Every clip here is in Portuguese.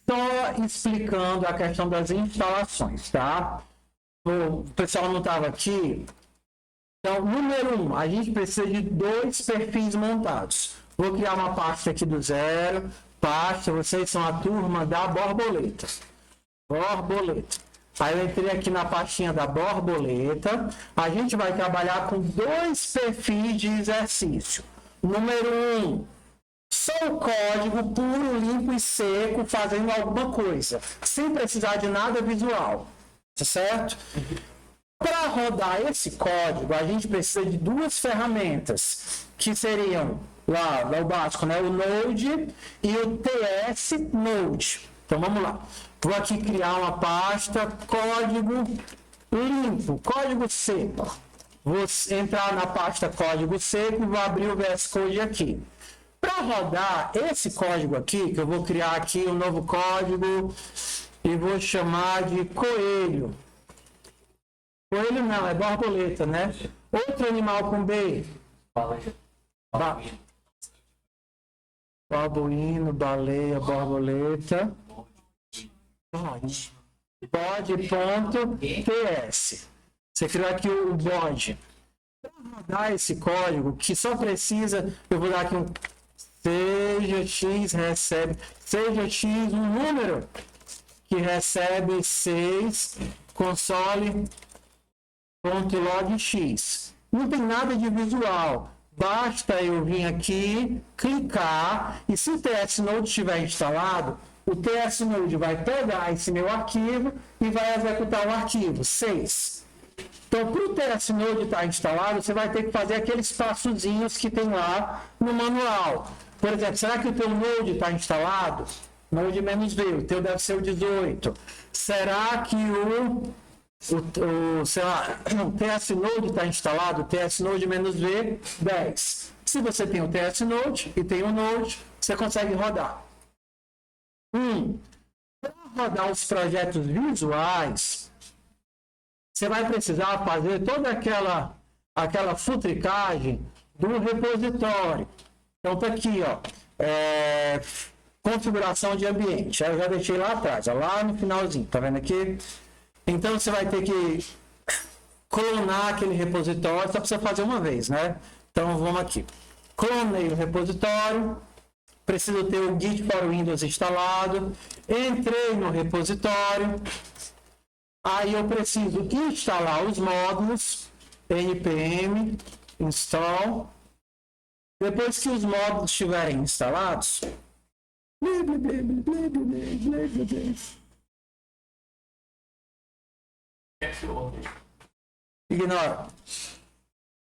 só explicando a questão das instalações, tá? O pessoal não estava aqui. Então, número 1, a gente precisa de 2 perfis montados. Vou criar uma pasta aqui do zero. Pasta, vocês são a turma da borboleta. Borboleta. Aí eu entrei aqui na pastinha da borboleta. A gente vai trabalhar com 2 perfis de exercício. Número 1, só o código puro, limpo e seco, fazendo alguma coisa, sem precisar de nada visual. Tá certo? Para rodar esse código, a gente precisa de 2 ferramentas, que seriam lá o básico, né? O Node e o TS Node. Então vamos lá. Vou aqui criar uma pasta código limpo, código seco. Vou entrar na pasta código seco e vou abrir o VS Code aqui. Para rodar esse código aqui, que eu vou criar aqui um novo código e vou chamar de coelho. Coelho não, é borboleta, né? Outro animal com B. Babuíno, baleia, borboleta. Bode.ts. Você criou aqui o bode. Para rodar esse código, que só precisa, eu vou dar aqui um seja x recebe, seja x um número que recebe 6 console.logx. Não tem nada de visual. Basta eu vir aqui, clicar, e se o TS Node estiver instalado, o TS Node vai pegar esse meu arquivo e vai executar o arquivo 6. Então, para o TS Node estar instalado, você vai ter que fazer aqueles passozinhos que tem lá no manual. Por exemplo, será que o teu Node está instalado? Node -V, o teu deve ser o 18. Será que o TS Node está instalado? O TS Node -V, 10. Se você tem o TS Node e tem o Node, você consegue rodar. Para rodar os projetos visuais, você vai precisar fazer toda aquela futricagem do repositório. Então tá aqui, ó, configuração de ambiente. Aí eu já deixei lá atrás, ó, lá no finalzinho, tá vendo aqui? Então você vai ter que clonar aquele repositório, só precisa fazer uma vez, né? Então vamos aqui. Clonei o repositório, preciso ter o Git for Windows instalado, entrei no repositório, aí eu preciso instalar os módulos, npm install. Depois que os módulos estiverem instalados, ignora.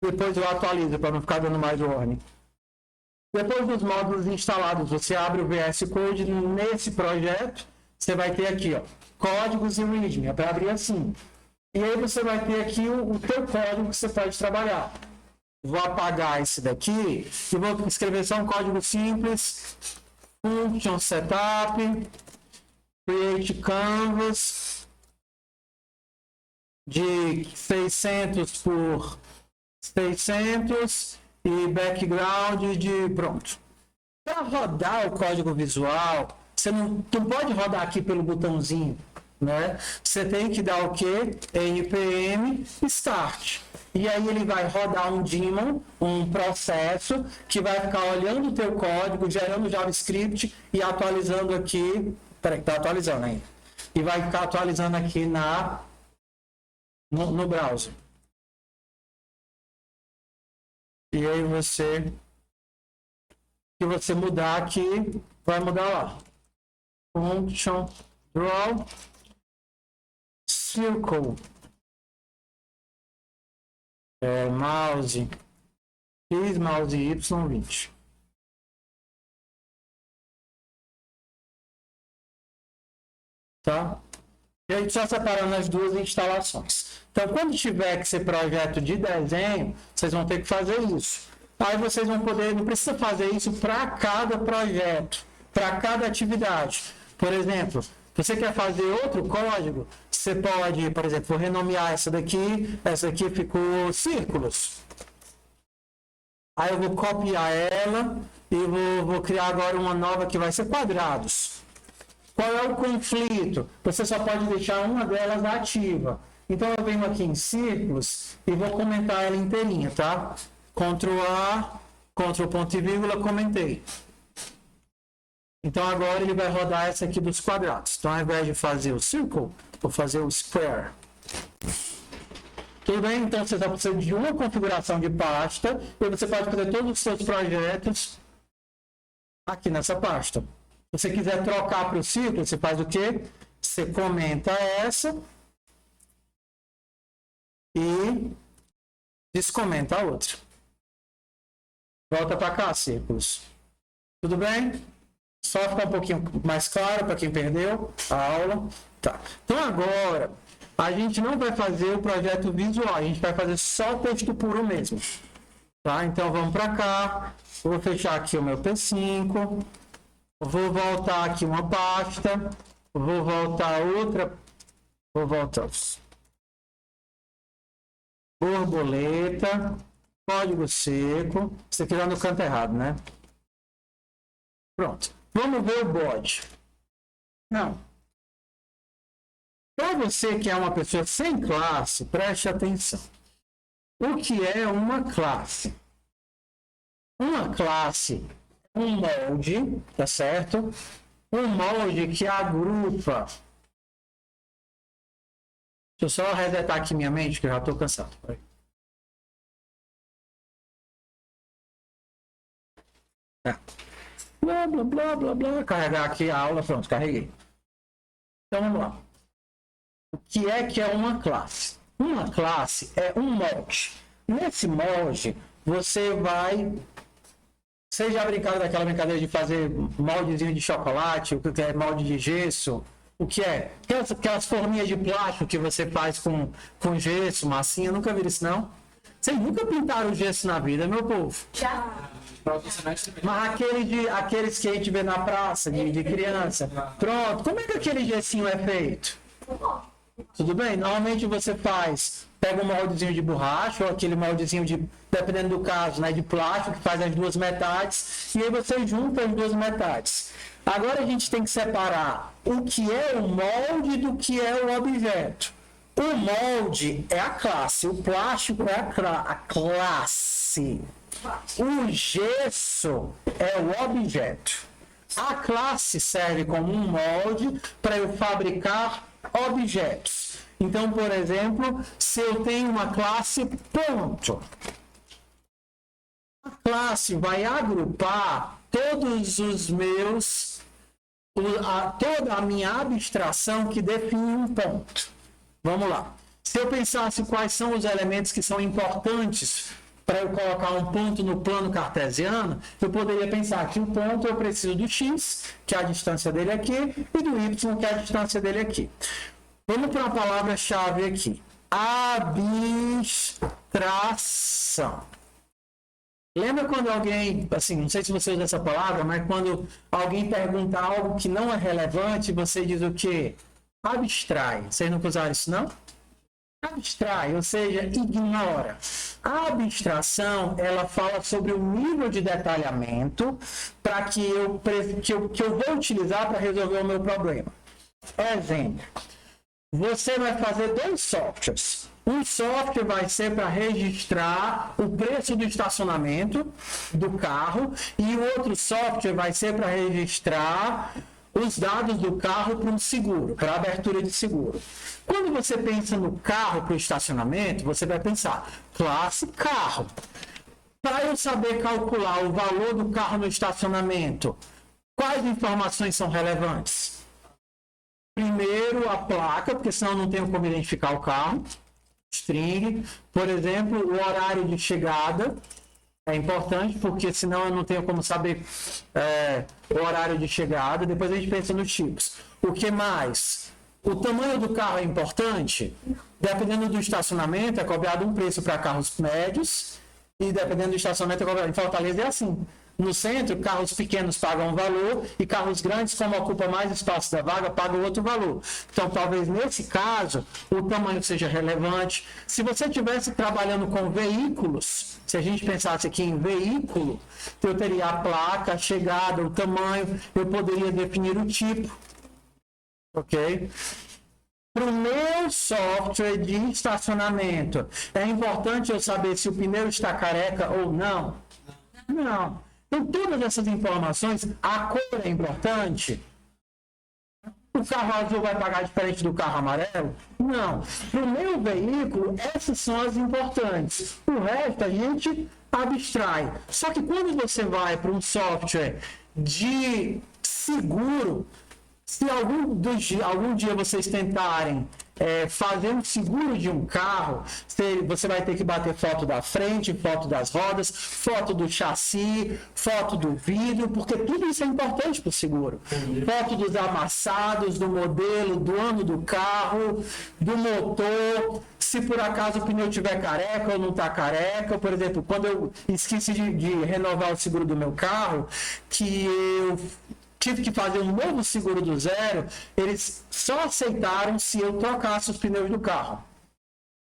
Depois eu atualizo para não ficar dando mais warning. Depois dos módulos instalados, você abre o VS Code. Nesse projeto, você vai ter aqui, ó, códigos e readme. É para abrir assim. E aí você vai ter aqui o teu código que você pode trabalhar. Vou apagar esse daqui e vou escrever só um código simples. Function setup, create canvas de 600 por 600 e background de pronto. Para rodar o código visual, você não pode rodar aqui pelo botãozinho, né? Você tem que dar o quê? npm start. E aí ele vai rodar um daemon, um processo, que vai ficar olhando o teu código, gerando JavaScript e atualizando aqui. Peraí, que tá atualizando ainda. E vai ficar atualizando aqui no browser. E aí se você mudar aqui, vai mudar lá. Function draw circle. Mouse X, mouse Y20. Tá? E aí só separando as duas instalações. Então, quando tiver que ser projeto de desenho, vocês vão ter que fazer isso. Aí vocês vão poder, não precisa fazer isso para cada projeto, para cada atividade. Por exemplo, você quer fazer outro código, você pode, por exemplo, vou renomear essa daqui ficou círculos. Aí eu vou copiar ela e vou criar agora uma nova que vai ser quadrados. Qual é o conflito? Você só pode deixar uma delas ativa. Então eu venho aqui em círculos e vou comentar ela inteirinha, tá? Ctrl A, Ctrl ponto e vírgula, comentei. Então agora ele vai rodar essa aqui dos quadrados. Então ao invés de fazer o círculo, vou fazer o square. Tudo bem? Então você só precisa de uma configuração de pasta e você pode fazer todos os seus projetos aqui nessa pasta. Se você quiser trocar para o círculo, você faz o quê? Você comenta essa e descomenta a outra. Volta para cá, círculos. Tudo bem? Só ficar um pouquinho mais claro para quem perdeu a aula. Tá. Então agora, a gente não vai fazer o projeto visual, a gente vai fazer só texto puro mesmo. Tá? Então vamos para cá. Vou fechar aqui o meu P5. Vou voltar aqui uma pasta. Vou voltar outra. Vou voltar. Borboleta. Código seco. Isso aqui lá no canto errado, né? Pronto. Vamos ver o bode. Não. Para você que é uma pessoa sem classe, preste atenção. O que é uma classe? Uma classe é um molde, tá certo? Um molde que agrupa. Deixa eu só resetar aqui minha mente, que eu já estou cansado. É. Blá, blá, blá, blá, blá. Carregar aqui a aula, pronto, carreguei. Então vamos lá. O que é uma classe? Uma classe é um molde. Nesse molde, você vai... Você já brincaram daquela brincadeira de fazer moldezinho de chocolate, o que é molde de gesso? O que é? Aquelas forminhas de plástico que você faz com gesso, massinha. Nunca viram isso, não? Vocês nunca pintaram gesso na vida, meu povo? Já. Mas aqueles que a gente vê na praça, de criança. Pronto. Como é que aquele gessinho é feito? Tudo bem? Normalmente você pega um moldezinho de borracha ou aquele moldezinho de, dependendo do caso, né, de plástico, que faz as duas metades, e aí você junta as duas metades. Agora a gente tem que separar o que é o molde do que é o objeto. O molde é a classe, o plástico é a classe. O gesso é o objeto. A classe serve como um molde para eu fabricar objetos. Então, por exemplo, se eu tenho uma classe ponto, a classe vai agrupar todos os meus, toda a minha abstração que define um ponto. Vamos lá. Se eu pensasse quais são os elementos que são importantes para eu colocar um ponto no plano cartesiano, eu poderia pensar que o ponto eu preciso do x, que é a distância dele aqui, e do y, que é a distância dele aqui. Vamos para uma palavra-chave aqui. Abstração. Lembra quando alguém, assim, não sei se você usa essa palavra, mas quando alguém pergunta algo que não é relevante, você diz o quê? Abstrai. Vocês nunca usaram isso, não? Abstrai, ou seja, ignora. A abstração, ela fala sobre o nível de detalhamento para que eu vou utilizar para resolver o meu problema. Exemplo. Você vai fazer dois softwares. Um software vai ser para registrar o preço do estacionamento do carro e o outro software vai ser para registrar os dados do carro para um seguro, para abertura de seguro. Quando você pensa no carro para o estacionamento, você vai pensar, classe carro. Para eu saber calcular o valor do carro no estacionamento, quais informações são relevantes? Primeiro, a placa, porque senão eu não tenho como identificar o carro. String, por exemplo, o horário de chegada. É importante, porque senão eu não tenho como saber o horário de chegada. Depois a gente pensa nos tipos. O que mais? O tamanho do carro é importante? Dependendo do estacionamento, é cobrado um preço para carros médios. E dependendo do estacionamento, é cobrado. Em Fortaleza é assim. No centro, carros pequenos pagam um valor e carros grandes, como ocupam mais espaço da vaga, pagam outro valor. Então, talvez nesse caso, o tamanho seja relevante. Se você estivesse trabalhando com veículos, se a gente pensasse aqui em veículo, eu teria a placa, a chegada, o tamanho, eu poderia definir o tipo. ok? Para o meu software de estacionamento, é importante eu saber se o pneu está careca ou não? Não. Então, todas essas informações, a cor é importante? O carro azul vai pagar diferente do carro amarelo? Não. Para o meu veículo, essas são as importantes. O resto a gente abstrai. Só que quando você vai para um software de seguro, se algum dia vocês tentarem fazer um seguro de um carro, você vai ter que bater foto da frente, foto das rodas, foto do chassi, foto do vidro, porque tudo isso é importante para o seguro. Foto dos amassados, do modelo, do ano do carro, do motor, se por acaso o pneu estiver careca ou não está careca. Por exemplo, quando eu esqueci de renovar o seguro do meu carro, que eu tive que fazer um novo seguro do zero, eles só aceitaram se eu trocasse os pneus do carro.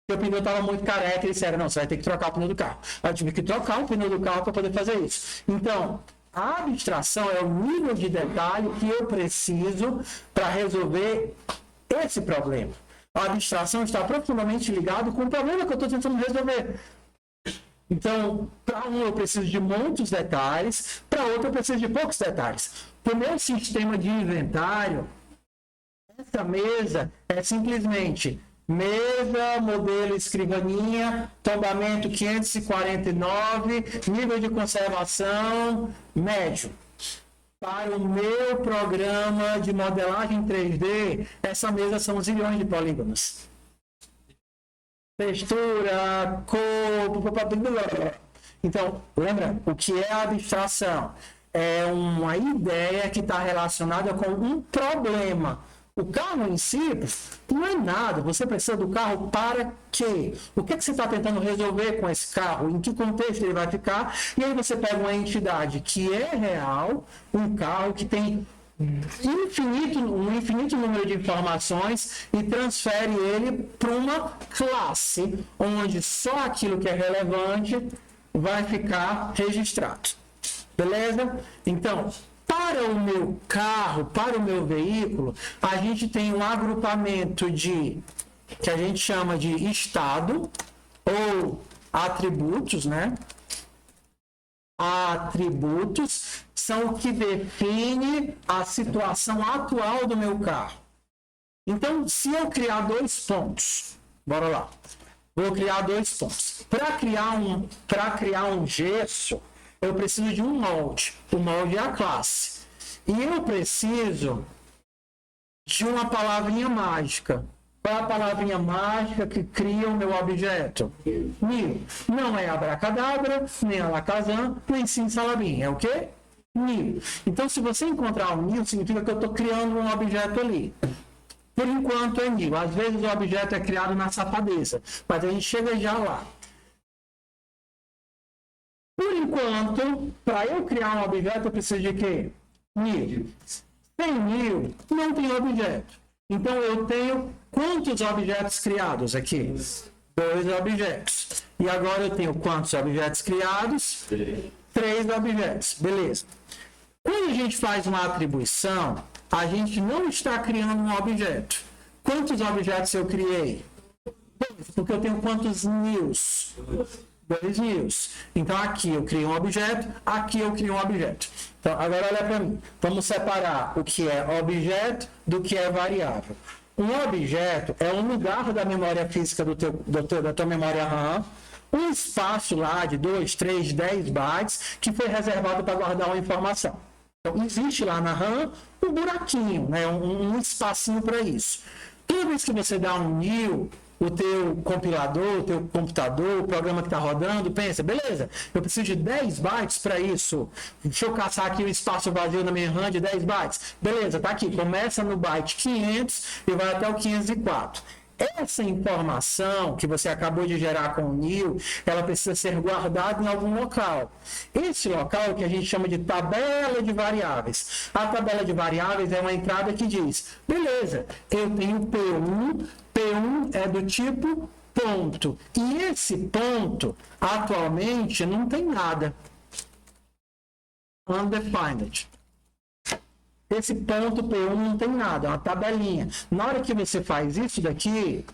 Porque o pneu estava muito careca, eles disseram, não, você vai ter que trocar o pneu do carro. Eu tive que trocar o pneu do carro para poder fazer isso. Então, a abstração é o nível de detalhe que eu preciso para resolver esse problema. A abstração está profundamente ligada com o problema que eu estou tentando resolver. Então, para um eu preciso de muitos detalhes, para outro eu preciso de poucos detalhes. Para o meu sistema de inventário, essa mesa é simplesmente mesa, modelo escrivaninha, tombamento 549, nível de conservação médio. Para o meu programa de modelagem 3D, essa mesa são zilhões de polígonos. Textura, cor... Então, lembra, o que é a abstração? É uma ideia que está relacionada com um problema. O carro em si não é nada. Você precisa do carro para quê? O que você está tentando resolver com esse carro? Em que contexto ele vai ficar? E aí você pega uma entidade que é real, um carro que tem um infinito número de informações e transfere ele para uma classe, onde só aquilo que é relevante vai ficar registrado. Beleza? Então, para o meu carro, para o meu veículo, a gente tem um agrupamento que a gente chama de estado ou atributos, né? Atributos são o que define a situação atual do meu carro. Então, se eu criar 2 pontos, bora lá. Vou criar 2 pontos. Para criar um gesso, eu preciso de um molde. O molde é a classe. E eu preciso de uma palavrinha mágica. Qual é a palavrinha mágica que cria o meu objeto? New. Não é abracadabra, nem alakazam, nem simsalabim. É o quê? New. Então, se você encontrar um new, significa que eu estou criando um objeto ali. Por enquanto é new. Às vezes o objeto é criado na safadeza, mas a gente chega já lá. Por enquanto, para eu criar um objeto, eu preciso de quê? New. Sem new, não tem objeto. Então, eu tenho quantos objetos criados aqui? 2 objetos. E agora eu tenho quantos objetos criados? 3 objetos. Beleza. Quando a gente faz uma atribuição, a gente não está criando um objeto. Quantos objetos eu criei? 2, porque eu tenho quantos news? 2 news. Então, aqui eu crio um objeto, aqui eu crio um objeto. Então, agora olha para mim. Vamos separar o que é objeto do que é variável. Um objeto é um lugar da memória física da tua memória RAM, um espaço lá de 2, 3, 10 bytes que foi reservado para guardar uma informação. Então, existe lá na RAM um buraquinho, né? um espacinho para isso. Toda vez que você dá um new, o teu compilador, o teu computador, o programa que está rodando, pensa, beleza, eu preciso de 10 bytes para isso. Deixa eu caçar aqui o espaço vazio na minha RAM de 10 bytes. Beleza, tá aqui. Começa no byte 500 e vai até o 504. Essa informação que você acabou de gerar com o new, ela precisa ser guardada em algum local. Esse local é o que a gente chama de tabela de variáveis. A tabela de variáveis é uma entrada que diz, beleza, eu tenho P1, P1 é do tipo ponto. E esse ponto, atualmente, não tem nada. Undefined. esse ponto P1 não tem nada, é uma tabelinha. Na hora que você faz isso daqui,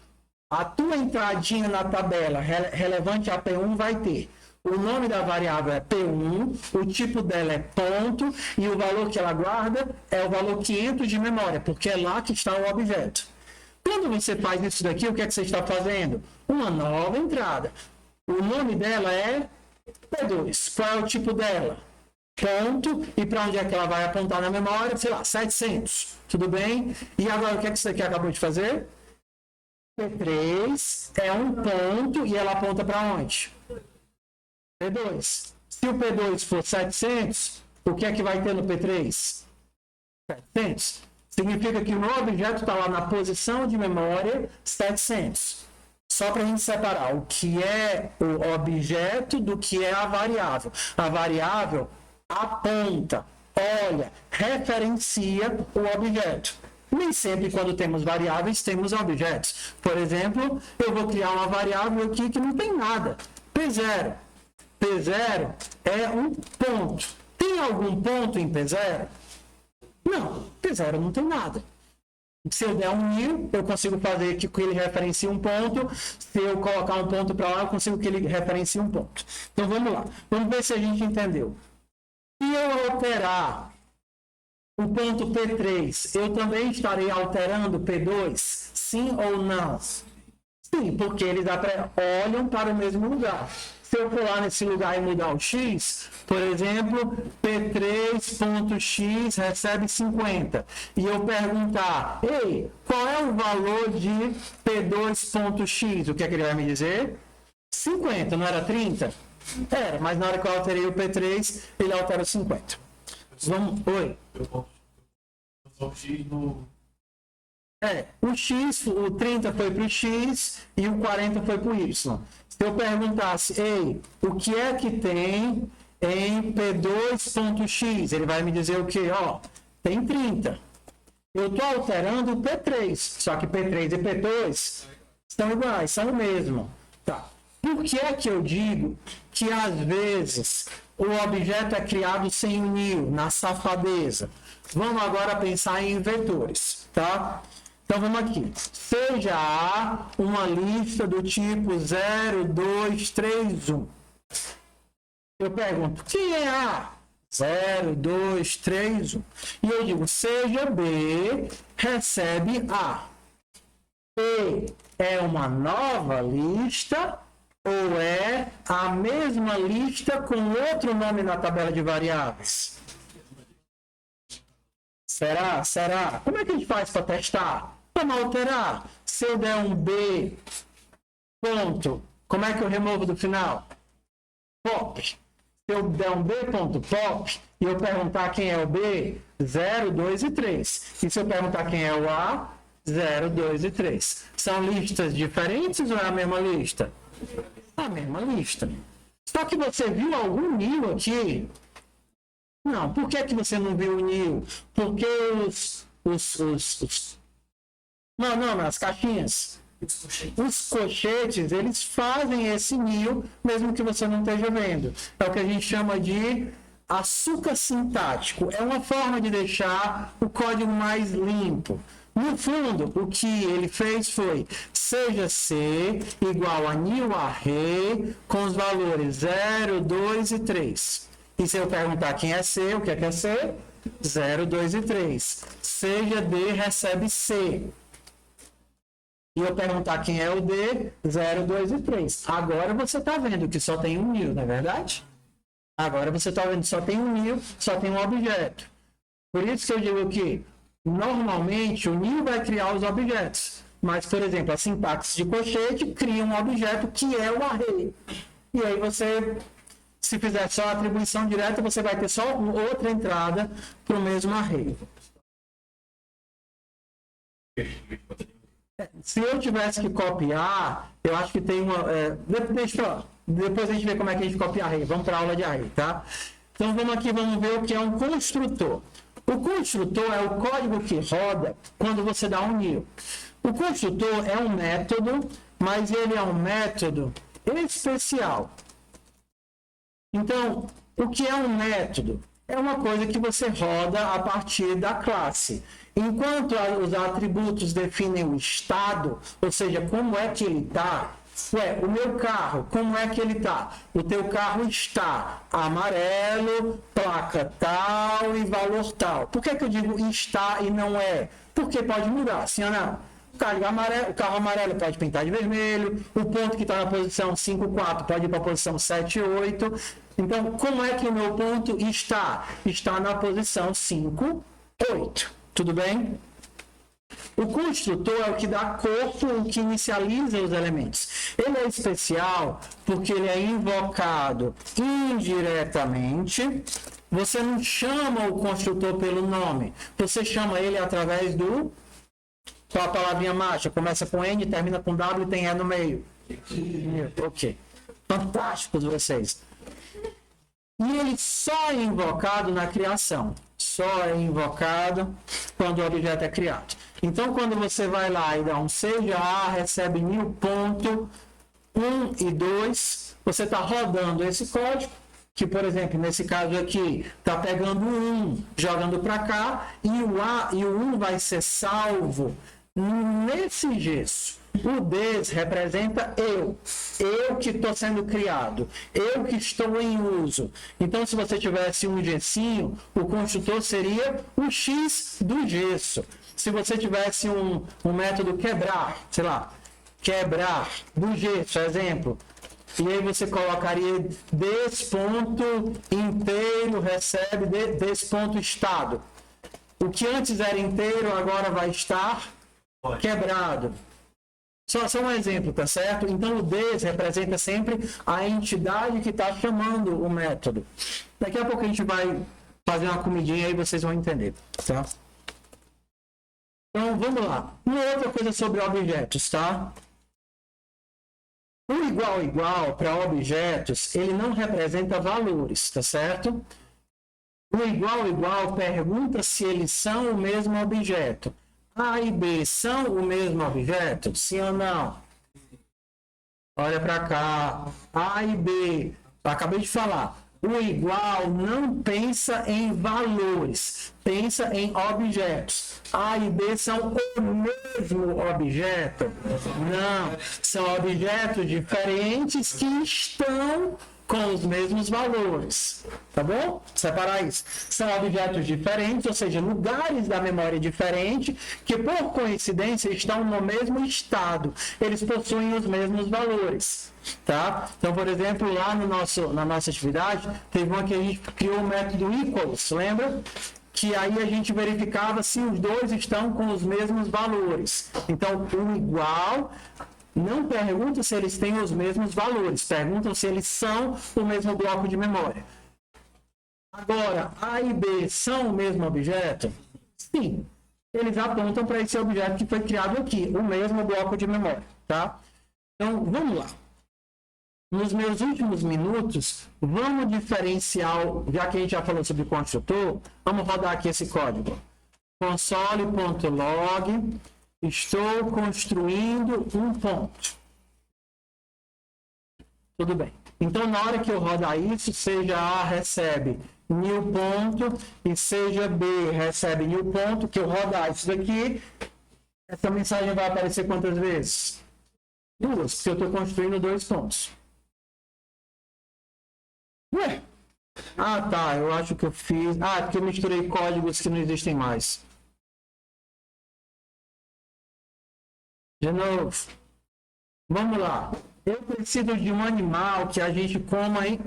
a tua entradinha na tabela relevante a P1 vai ter. O nome da variável é P1, o tipo dela é ponto, e o valor que ela guarda é o valor 500 de memória, porque é lá que está o objeto. Quando você faz isso daqui, o que é que você está fazendo? Uma nova entrada. O nome dela é P2. Qual é o tipo dela? Ponto. E para onde é que ela vai apontar na memória? Sei lá, 700. Tudo bem? E agora, o que é que você aqui acabou de fazer? P3 é um ponto e ela aponta para onde? P2. Se o P2 for 700, o que é que vai ter no P3? 700. Significa que o meu objeto está lá na posição de memória 700. Só para a gente separar o que é o objeto do que é a variável. A variável aponta, olha, referencia o objeto. Nem sempre, quando temos variáveis, temos objetos. Por exemplo, eu vou criar uma variável aqui que não tem nada. P0. P0 é um ponto. Tem algum ponto em P0? Não, P0 não tem nada. Se eu der um new, eu consigo fazer que ele referencie um ponto. Se eu colocar um ponto para lá, eu consigo que ele referencie um ponto. Então vamos lá. Vamos ver se a gente entendeu. Se eu alterar o ponto P3, eu também estarei alterando P2? Sim ou não? Sim, porque eles olham para o mesmo lugar. Se eu for lá nesse lugar e mudar o x, por exemplo, P3.x recebe 50. E eu perguntar, ei, qual é o valor de P2.x? O que é que ele vai me dizer? 50, não era 30? Era, mas na hora que eu alterei o P3, ele altera 50. Vamos, oi? O x, o 30 foi para o x e o 40 foi para o y. Se eu perguntasse, ei, o que é que tem em P2.x? Ele vai me dizer o quê? Ó, tem 30. Eu estou alterando o P3, só que P3 e P2 são iguais, são o mesmo. Tá. Por que é que eu digo que às vezes o objeto é criado sem o new, na safadeza? Vamos agora pensar em vetores, tá? Então vamos aqui. Seja A uma lista do tipo 0, 2, 3, 1. Eu pergunto, quem é A? 0, 2, 3, 1. E eu digo, seja B, recebe A. B é uma nova lista ou é a mesma lista com outro nome na tabela de variáveis? Será? Será? Como é que a gente faz para testar? Vamos alterar. Se eu der um B, ponto, como é que eu removo do final? Pop. Se eu der um B, ponto, pop, e eu perguntar quem é o B, 0, 2 e 3. E se eu perguntar quem é o A, 0, 2 e 3. São listas diferentes ou é a mesma lista? A mesma lista. Só que você viu algum new aqui? Não. Por que você não viu o new? Porque as caixinhas. Os cochetes, eles fazem esse new, mesmo que você não esteja vendo. É o que a gente chama de açúcar sintático. É uma forma de deixar o código mais limpo. No fundo, o que ele fez foi, seja C igual a new array com os valores 0, 2 e 3. E se eu perguntar quem é C, o que é C? 0, 2 e 3. Seja D, recebe C. E eu perguntar quem é o D, 0, 2 e 3. Agora você está vendo que só tem um new, não é verdade? Agora você está vendo que só tem um new, só tem um objeto. Por isso que eu digo que, normalmente, o new vai criar os objetos. Mas, por exemplo, a sintaxe de cochete cria um objeto que é o array. E aí você, se fizer só a atribuição direta, você vai ter só outra entrada para o mesmo array. Se eu tivesse que copiar, eu acho que tem uma... depois a gente vê como é que a gente copia array. Vamos para a aula de array, tá? Então vamos aqui, vamos ver o que é um construtor. O construtor é o código que roda quando você dá um new. O construtor é um método, mas ele é um método especial. Então, o que é um método? é uma coisa que você roda a partir da classe. Enquanto os atributos definem o estado, ou seja, como é que ele está. Ué, o meu carro, como é que ele está? O teu carro está amarelo, placa tal e valor tal. Por que eu digo está e não é? Porque pode mudar, sim ou não? O carro amarelo pode pintar de vermelho, o ponto que está na posição 5,4 pode ir para a posição 7,8. Então, como é que o meu ponto está? Está na posição 5,8. Tudo bem? O construtor é o que dá corpo, o que inicializa os elementos. Ele é especial porque ele é invocado indiretamente. Você não chama o construtor pelo nome, você chama ele através do... Qual a palavrinha mágica? Começa com N, termina com W e tem E no meio. Ok. Fantásticos vocês. E ele só é invocado na criação. Só é invocado quando o objeto é criado. Então, quando você vai lá e dá um seja A, recebe new ponto 1 e 2, você está rodando esse código, que, por exemplo, nesse caso aqui, está pegando o 1, jogando para cá, e o A e o 1 vai ser salvo nesse gesso. O des representa eu que estou sendo criado, eu que estou em uso. Então, se você tivesse um gessinho, o construtor seria o x do gesso. Se você tivesse um método quebrar, sei lá, quebrar do gesso, exemplo, e aí você colocaria des ponto inteiro recebe des ponto estado. O que antes era inteiro agora vai estar quebrado. Só um exemplo, tá certo? Então o des representa sempre a entidade que está chamando o método. Daqui a pouco a gente vai fazer uma comidinha e vocês vão entender, tá? Então vamos lá. Uma outra coisa sobre objetos, tá? O igual para objetos, ele não representa valores, tá certo? O igual pergunta se eles são o mesmo objeto. A e B são o mesmo objeto? Sim ou não? Olha para cá. A e B. Acabei de falar. O igual não pensa em valores, pensa em objetos. A e B são o mesmo objeto? Não. São objetos diferentes que estão com os mesmos valores, tá bom? Separar isso. São objetos diferentes, ou seja, lugares da memória diferentes, que por coincidência estão no mesmo estado. Eles possuem os mesmos valores, tá? Então, por exemplo, lá na nossa atividade, teve uma que a gente criou o método equals, lembra? Que aí a gente verificava se os dois estão com os mesmos valores. Então, o igual... não perguntam se eles têm os mesmos valores, perguntam se eles são o mesmo bloco de memória. Agora, A e B são o mesmo objeto? Sim. Eles apontam para esse objeto que foi criado aqui, o mesmo bloco de memória, tá? Então, vamos lá. Nos meus últimos minutos, vamos diferenciar, já que a gente já falou sobre construtor, vamos rodar aqui esse código. Console.log estou construindo um ponto. Tudo bem. Então, na hora que eu rodar isso, seja A recebe new ponto e seja B recebe new ponto, que eu rodar isso daqui, essa mensagem vai aparecer quantas vezes? Duas, porque eu estou construindo dois pontos. Ué? Ah, tá. Eu acho que eu fiz... Ah, porque eu misturei códigos que não existem mais. De novo. Vamos lá. Eu preciso de um animal que a gente coma em...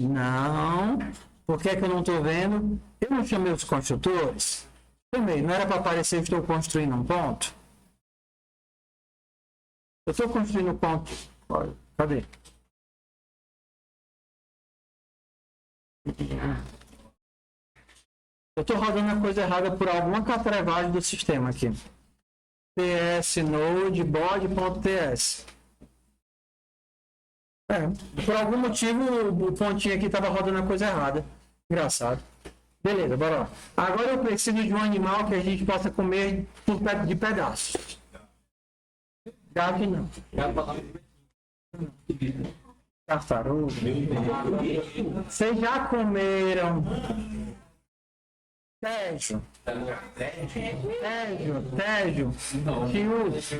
Não. Por que que eu não estou vendo? Eu não chamei os construtores? Chamei. Não era para aparecer que estou construindo um ponto? Eu estou construindo um ponto. Olha, cadê? Eu estou rodando a coisa errada por alguma catrevagem do sistema aqui. ts node body.ts. Por algum motivo o pontinho aqui estava rodando a coisa errada. Engraçado. Beleza, bora lá. Agora eu preciso de um animal que a gente possa comer de pedaços. Gato não. Tartaruga. Vocês já comeram Tejo? Tejo.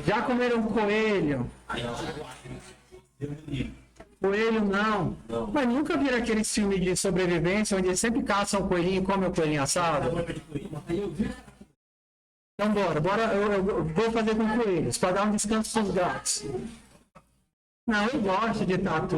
Já comeram coelho? Coelho não. Mas nunca viram aqueles filmes de sobrevivência onde eles sempre caçam o coelhinho e comem o coelhinho assado? Então bora. Eu vou fazer com coelhos, para dar um descanso para os gatos. Não, eu gosto de tatu.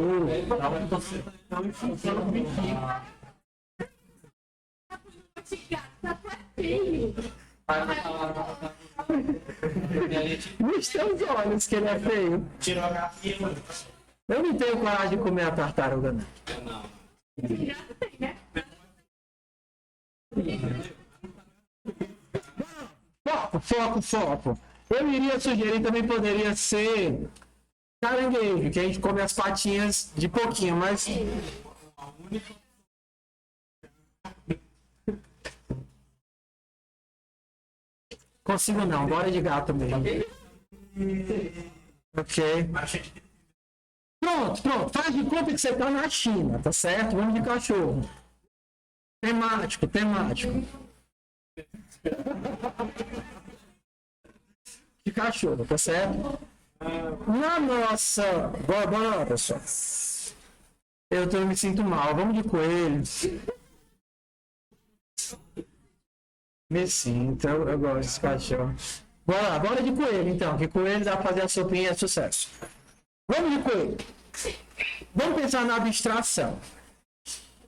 Mostra os olhos que ele é feio. Eu não tenho coragem de comer a tartaruga, não. Foco. Eu iria sugerir, também poderia ser caranguejo, que a gente come as patinhas de pouquinho, mas... Consigo não, bora de gato mesmo. Ok. Pronto. Faz de conta que você tá na China, tá certo? Vamos de cachorro. Temático. De cachorro, tá certo? Na nossa... Bora, pessoal. Eu me sinto mal. Vamos de coelho. Me sinto, eu gosto desse cachorro. Bora de coelho, então. Que coelho dá pra fazer a sopinha é sucesso. Vamos de coelho. Vamos pensar na abstração.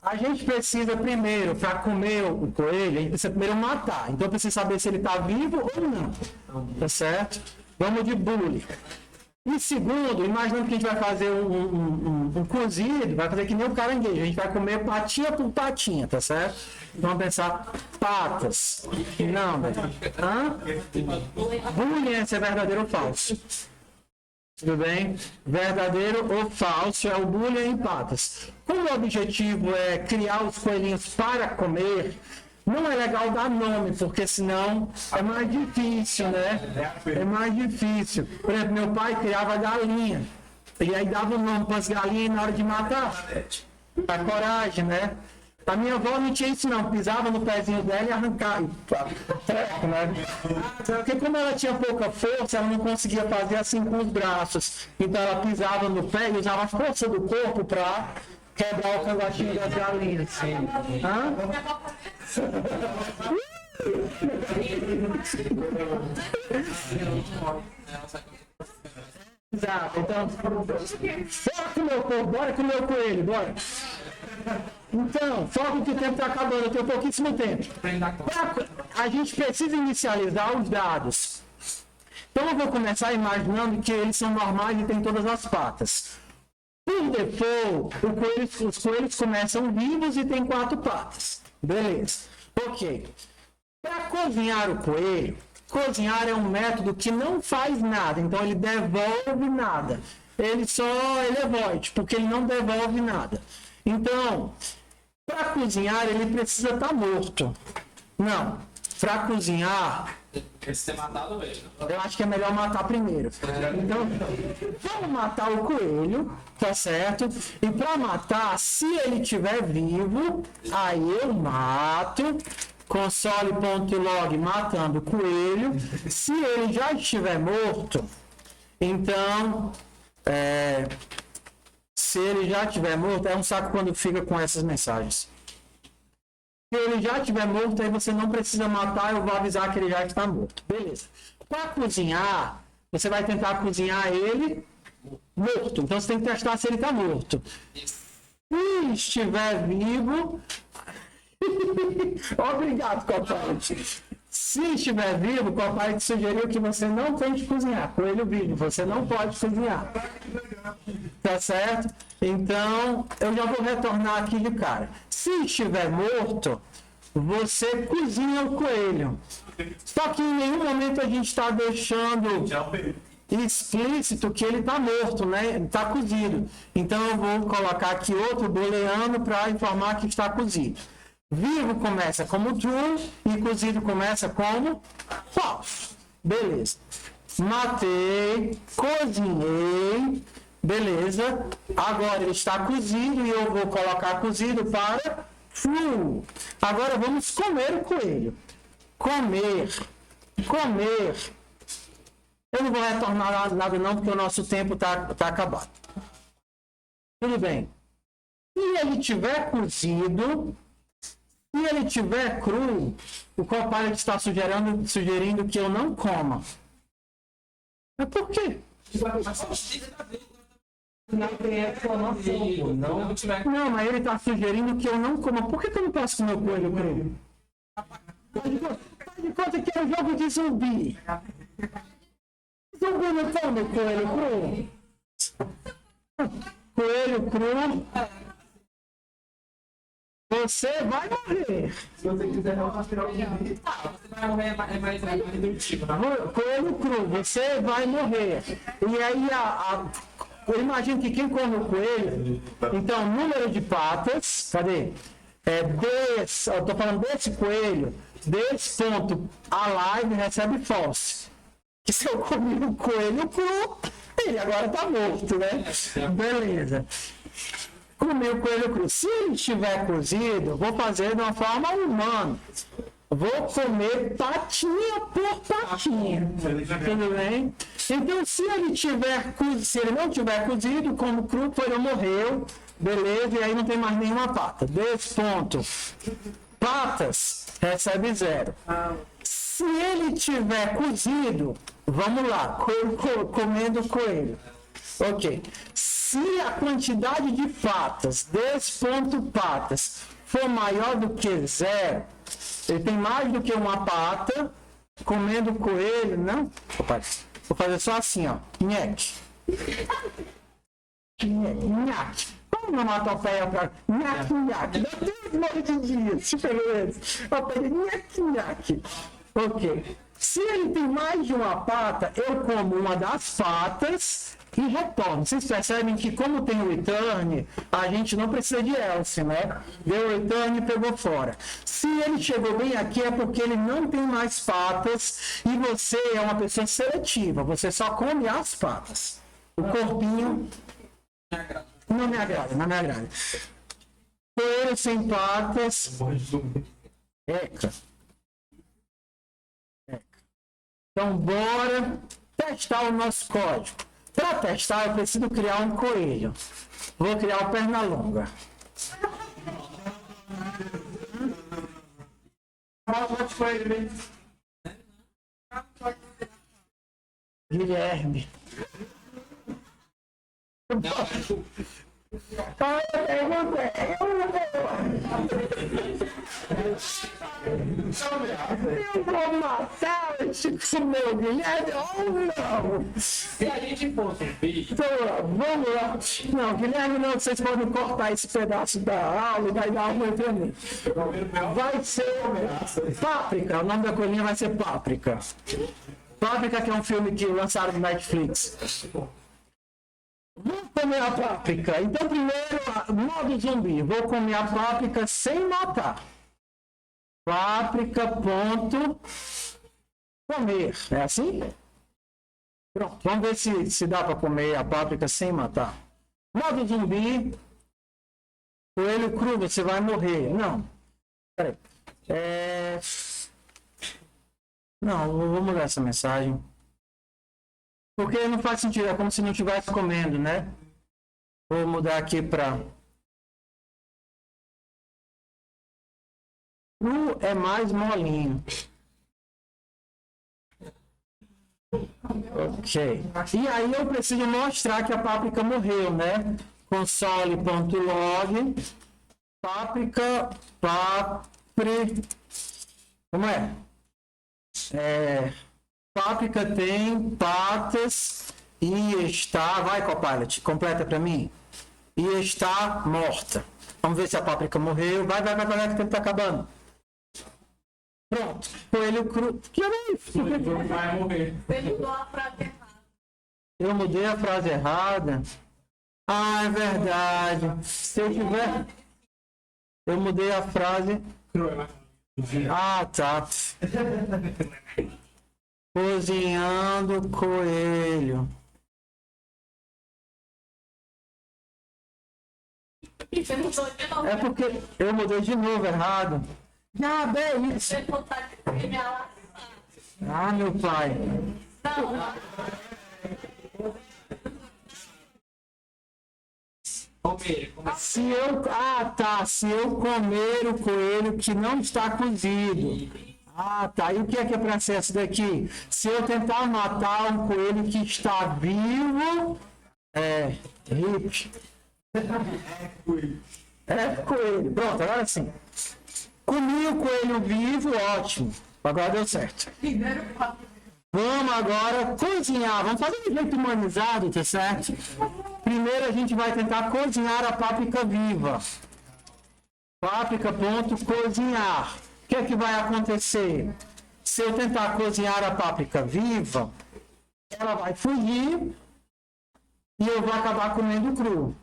A gente precisa primeiro, para comer o coelho, a gente precisa primeiro matar. Então precisa saber se ele está vivo ou não. Tá certo? Vamos de bullying. E segundo, imaginando que a gente vai fazer um cozido, vai fazer que nem o caranguejo. A gente vai comer patinha por patinha, tá certo? Então vamos pensar patas. Não, bullying é se é verdadeiro ou falso. Tudo bem? Verdadeiro ou falso é o bullying em patas. Como o objetivo é criar os coelhinhos para comer, não é legal dar nome, porque senão é mais difícil, né? É mais difícil. Por exemplo, meu pai criava galinha. E aí dava o nome para as galinhas na hora de matar. A coragem, né? A minha avó não tinha isso não, pisava no pezinho dela e arrancava. Né? Porque como ela tinha pouca força, ela não conseguia fazer assim com os braços. Então ela pisava no pé e usava a força do corpo para quebrar o cangotinho das galinhas. Hã? Exato, então bora comer o corpo, bora comer o coelho, bora. Então, foco que o tempo está acabando, eu tenho pouquíssimo tempo. A gente precisa inicializar os dados. Então eu vou começar imaginando que eles são normais e têm todas as patas. Por default, os coelhos começam vivos e têm 4 patas. Beleza. Ok. Para cozinhar o coelho, cozinhar é um método que não faz nada, então ele devolve nada. Ele é void, porque ele não devolve nada. Então, para cozinhar, ele precisa estar morto. Não. Para cozinhar... Precisa ter matado ele. Eu acho que é melhor matar primeiro. Então, vamos matar o coelho, tá certo? E para matar, se ele estiver vivo, aí eu mato... console.log matando o coelho. Se ele já estiver morto, então... se ele já estiver morto, é um saco quando fica com essas mensagens. Se ele já estiver morto, aí você não precisa matar, eu vou avisar que ele já está morto. Beleza. Para cozinhar, você vai tentar cozinhar ele morto. Então você tem que testar se ele está morto. Se estiver vivo... Obrigado, Copilot. Se estiver vivo, o Copilot sugeriu que você não tem que cozinhar. Coelho vivo, você não pode cozinhar. Tá certo? Então, eu já vou retornar aqui de cara. Se estiver morto, você cozinha o coelho. Só que em nenhum momento a gente está deixando explícito que ele está morto, né? Está cozido. Então, eu vou colocar aqui outro booleano para informar que está cozido. Vivo começa como true e cozido começa como false. Beleza. matei, cozinhei, beleza. Agora ele está cozido e eu vou colocar cozido para flu. Agora vamos comer o coelho. Comer. Eu não vou retornar nada não, porque o nosso tempo tá acabado. Tudo bem. Se ele tiver cozido, se ele tiver cru, o Copilot está sugerindo que eu não coma. Mas por quê? Não, mas ele está sugerindo que eu não coma. Por que eu não posso comer o coelho cru? Faz de conta que é um jogo de zumbi. Zumbi não come coelho cru. Coelho cru. Você vai morrer. Se você quiser não aspirar o zumbi, você vai morrer, é mais indutivo. Coelho cru, você vai morrer. E aí, eu imagino que quem come o coelho, então, número de patas, cadê? Eu estou falando desse coelho, desse ponto, a live recebe false. Que se eu comer o coelho cru, ele agora está morto, né? Beleza. Comer o coelho cru. Se ele estiver cozido, vou fazer de uma forma humana. Vou comer patinha por patinha. Tudo bem? Então, se ele não tiver cozido, como cru, o coelho morreu. Beleza, e aí não tem mais nenhuma pata. Desse ponto, patas, recebe 0. Se ele tiver cozido, vamos lá, comendo coelho. Ok. Se a quantidade de patas, desse ponto patas, for maior do que 0, ele tem mais do que uma pata, comendo coelho, não? Vou fazer só assim, ó. Nheque. Nhaque. Como não matou a pé pra... Nhaque, nhaque. Dá 3 mordidinhas. Deixa eu pegar esse. Nhaque, nhaque. Ok. Se ele tem mais de uma pata, eu como uma das patas e retorno. Vocês percebem que como tem o return, a gente não precisa de else, né? Deu o return e pegou fora. Se ele chegou bem aqui é porque ele não tem mais patas e você é uma pessoa seletiva. Você só come as patas. O corpinho não me agrada, não me agrada. Coelho sem patas. Eca. Então, bora testar o nosso código. Para testar, eu preciso criar um coelho. Vou criar o Pernalonga. Guilherme. Eu vou matar esse meu Guilherme ou não? Se a gente fosse um bicho, Então, vamos lá. Não, Guilherme, não, vocês podem cortar esse pedaço da aula e vai dar uma pra mim. Vai ser Páprica, o nome da coelhinha vai ser Páprica. Páprica, que é um filme que lançaram no Netflix. Vou comer a páprica. Então, primeiro, modo zumbi. Vou comer a páprica sem matar. Páprica, ponto. Comer. É assim? Pronto. Vamos ver se dá para comer a páprica sem matar. Modo zumbi. Coelho cru, você vai morrer. Não. Peraí. Não, vou mudar essa mensagem. Porque não faz sentido, é como se não estivesse comendo, né? Vou mudar aqui para... Cru é mais molinho. Ok. E aí eu preciso mostrar que a páprica morreu, né? Console.log páprica, como é? Páprica tem patas e está... Vai, Copilot, completa para mim. E está morta. Vamos ver se a páprica morreu. Vai, que o tempo está acabando. Pronto. Coelho cru. Que é isso? vai morrer. Você mudou a frase errada. Eu mudei a frase errada. Ah, é verdade. Se eu tiver... Eu mudei a frase... Ah, tá. Cozinhando coelho. É porque eu mudei de novo, errado. Ah, bem isso. Ah, meu pai. Se eu, se eu comer o coelho que não está cozido. Ah, tá. E o que é para ser essa daqui? Se eu tentar matar um coelho que está vivo, hip. Coelho. Pronto, agora sim. Comi o coelho vivo, ótimo. Agora deu certo. Vamos agora cozinhar. Vamos fazer de jeito humanizado, tá certo? Primeiro a gente vai tentar cozinhar a páprica viva. Páprica, ponto, cozinhar. O que é que vai acontecer? Se eu tentar cozinhar a páprica viva, ela vai fugir e eu vou acabar comendo cru.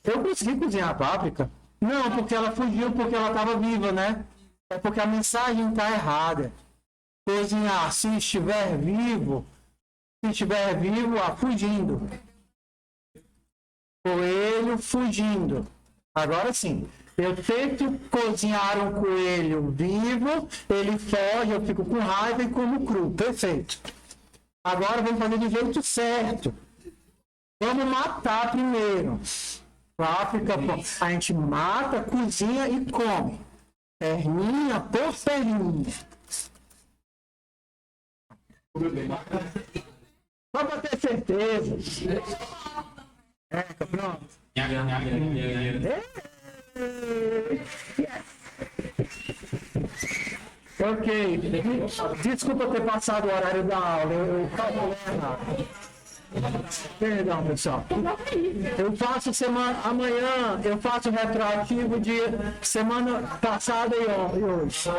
Eu consegui cozinhar a páprica? Não, porque ela fugiu porque ela estava viva, né? É porque a mensagem está errada. Cozinhar, se estiver vivo, fugindo. Coelho fugindo. Agora sim. Eu tento cozinhar um coelho vivo, ele foge, eu fico com raiva e como cru. Perfeito. Agora vamos fazer do jeito certo. Vamos matar primeiro. Páprica, a gente mata, cozinha e come. Perninha por perninha. Só para ter certeza. Pronto. Ok. Desculpa ter passado o horário da aula. Eu calculei errado. Perdão, pessoal. Eu faço amanhã, eu faço retroativo de semana passada e hoje.